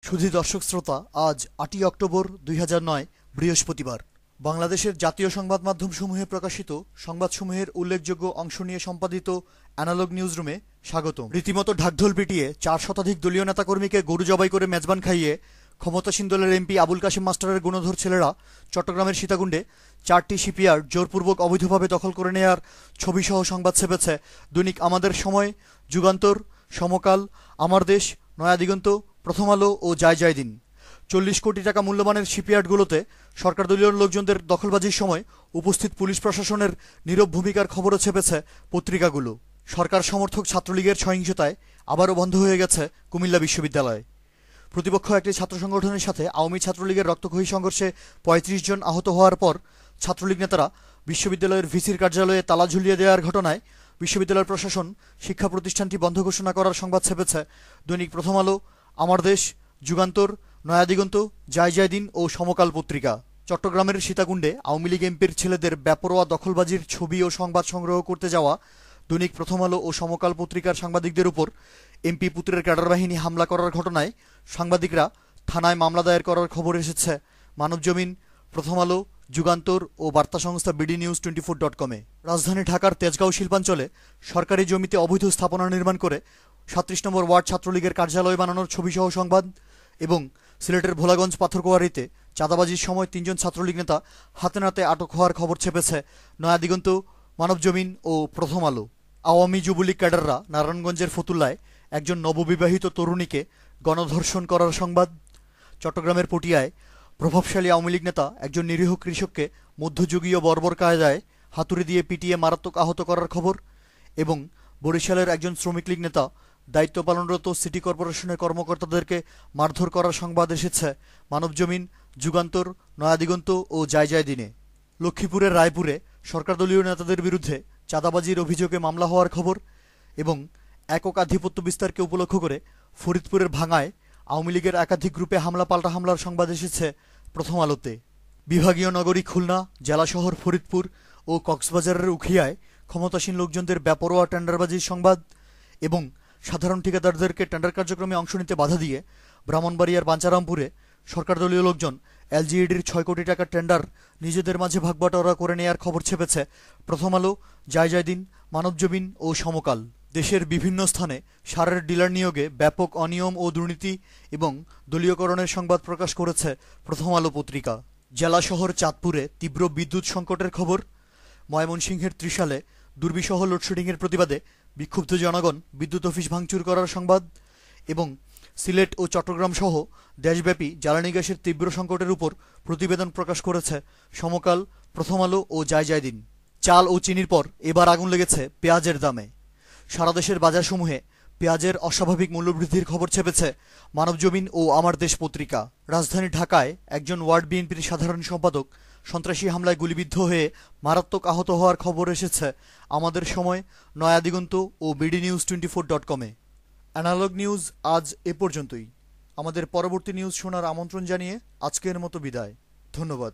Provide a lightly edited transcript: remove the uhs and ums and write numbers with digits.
সুধী দর্শক শ্রোতা, আজ ৮ই অক্টোবর ২০০৯ বৃহস্পতিবার। বাংলাদেশের জাতীয় সংবাদ মাধ্যমসমূহে প্রকাশিত সংবাদসমূহের উল্লেখযোগ্য অংশ নিয়ে সম্পাদিত অ্যানালগ নিউজরুমে স্বাগতম। রীতিমতো ঢাকঢোল পিটিয়ে ৪ শতাধিক দলীয় নেতাকর্মীকে গরু জবাই করে মেজবান খাইয়ে ক্ষমতাসীন দলের এমপি আবুল কাশেম মাস্টারের গুণধর ছেলেরা চট্টগ্রামের সীতাকুণ্ডে ৪টি শিপইয়ার্ড জোরপূর্বক অবৈধভাবে দখল করে নেয়ার ছবিসহ সংবাদ ছেপেছে দৈনিক আমাদের সময়, যুগান্তর, সমকাল, আমার দেশ, নয়া দিগন্ত, প্রথম আলো ও যায় দিন। ৪০ কোটি টাকা মূল্যমানের শিপইয়ার্ডগুলোতে সরকারদলীয় লোকজনদের দখলবাজির সময় উপস্থিত পুলিশ প্রশাসনের নীরব ভূমিকার খবরও ছেপেছে পত্রিকাগুলো। সরকার সমর্থক ছাত্রলীগের সহিংসতায় আবারও বন্ধ হয়ে গেছে কুমিল্লা বিশ্ববিদ্যালয়। প্রতিপক্ষ একটি ছাত্র সংগঠনের সাথে আওয়ামী ছাত্রলীগের রক্তক্ষয়ী সংঘর্ষে ৩৫ জন আহত হওয়ার পর ছাত্রলীগ নেতারা বিশ্ববিদ্যালয়ের ভিসির কার্যালয়ে তালা ঝুলিয়ে দেওয়ার ঘটনায় বিশ্ববিদ্যালয় প্রশাসন শিক্ষা প্রতিষ্ঠানটি বন্ধ ঘোষণা করার সংবাদ ছেপেছে দৈনিক প্রথম আলো, আমার দেশ, যুগান্তর, নয়া দিগন্ত, যায় দিন ও সমকাল পত্রিকা। চট্টগ্রামের সীতাকুণ্ডে আওয়ামী লীগ এমপির ছেলেদের বেপরোয়া দখলবাজির ছবি ও সংবাদ সংগ্রহ করতে যাওয়া দৈনিক প্রথম আলো ও সমকাল পত্রিকার সাংবাদিকদের উপর এমপি পুত্রের ক্যাডার বাহিনী হামলা করার ঘটনায় সাংবাদিকরা থানায় মামলা দায়ের করার খবর এসেছে মানবজমিন, প্রথম আলো, যুগান্তর ও বার্তা সংস্থা bdnews24.com-এ। রাজধানী ঢাকার তেজগাঁও শিল্পাঞ্চলে সরকারি জমিতে অবৈধ স্থাপনা নির্মাণ করে ৩৭ নম্বর ওয়ার্ড ছাত্রলীগের কার্যালয় বানানোর ছবিসহ সংবাদ এবং সিলেটের ভোলাগঞ্জ পাথরকুয়ারিতে চাঁদাবাজির সময় ৩ জন ছাত্রলীগ নেতা হাতে নাতে আটক হওয়ার খবর ছেপেছে নয়া দিগন্ত, মানবজমিন ও প্রথম আলো। আওয়ামী যুবলীগ ক্যাডাররা নারায়ণগঞ্জের ফতুল্লায় একজন নববিবাহিত তরুণীকে গণধর্ষণ করার সংবাদ। চট্টগ্রামের পটিয়ায় প্রভাবশালী আওয়ামী লীগ নেতা একজন নিরীহ কৃষককে মধ্যযুগীয় বর্বর কায়দায় হাতুড়ি দিয়ে পিটিয়ে মারাত্মক আহত করার খবর এবং বরিশালের একজন শ্রমিক লীগ নেতা দায়িত্ব পালনরত সিটি কর্পোরেশনের কর্মকর্তাদেরকে মারধর করার সংবাদ এসেছে মানবজমিন, যুগান্তর, নয়া দিগন্ত ও যায় দিনে। লক্ষ্মীপুরের রায়পুরে সরকারদলীয় নেতাদের বিরুদ্ধে চাঁদাবাজির অভিযোগে মামলা হওয়ার খবর এবং একক আধিপত্য বিস্তারকে উপলক্ষ করে ফরিদপুরের ভাঙায় আওয়ামী লীগের একাধিক গ্রুপে পাল্টা হামলার সংবাদ এসেছে প্রথম আলোতে। বিভাগীয় নগরী খুলনা, জেলা শহর ফরিদপুর ও কক্সবাজারের উখিয়ায় ক্ষমতাসীন লোকজনদের বেপরোয়া টেন্ডারবাজির সংবাদ এবং সাধারণ ঠিকাদারদেরকে টেন্ডার কার্যক্রমে অংশ নিতে বাধা দিয়ে ব্রাহ্মণবাড়িয়ার বাঞ্চারামপুরে সরকারদলীয় লোকজন এলজিইডির ৬ কোটি টাকার টেন্ডার নিজেদের মাঝে ভাগবাটোয়ারা করে নেয়ার খবর ছেপেছে প্রথম আলো, যায় দিন, মানবজমিন ও সমকাল। দেশের বিভিন্ন স্থানে সারের ডিলার নিয়োগে ব্যাপক অনিয়ম ও দুর্নীতি এবং দলীয়করণের সংবাদ প্রকাশ করেছে প্রথম আলো পত্রিকা। জেলা শহর চাঁদপুরে তীব্র বিদ্যুৎ সংকটের খবর। ময়মনসিংহের ত্রিশালে দুর্বিষহ লোডশেডিংয়ের প্রতিবাদে বিক্ষুব্ধ জনগণ বিদ্যুৎ অফিস ভাঙচুর করার সংবাদ এবং সিলেট ও চট্টগ্রাম সহ দেশব্যাপী জ্বালানি গ্যাসের তীব্র সংকটের উপর প্রতিবেদন প্রকাশ করেছে সমকাল, প্রথম আলো ও যায় দিন। চাল ও চিনির পর এবার আগুন লেগেছে পেঁয়াজের দামে। সারা দেশের বাজারসমূহে পেঁয়াজের অস্বাভাবিক মূল্যবৃদ্ধির খবর ছেপেছে মানবজমিন ও আমার দেশ পত্রিকা। রাজধানী ঢাকায় একজন ওয়ার্ড বিএনপির সাধারণ সম্পাদক সন্ত্রাসী হামলায় গুলিবিদ্ধ হয়ে মারাত্মক আহত হওয়ার খবর এসেছে আমাদের সময়, নয়া দিগন্ত ও bdnews24.com-এ। অ্যানালগ নিউজ আজ এ পর্যন্তই। আমাদের পরবর্তী নিউজ শোনার আমন্ত্রণ জানিয়ে আজকের মতো বিদায়। ধন্যবাদ।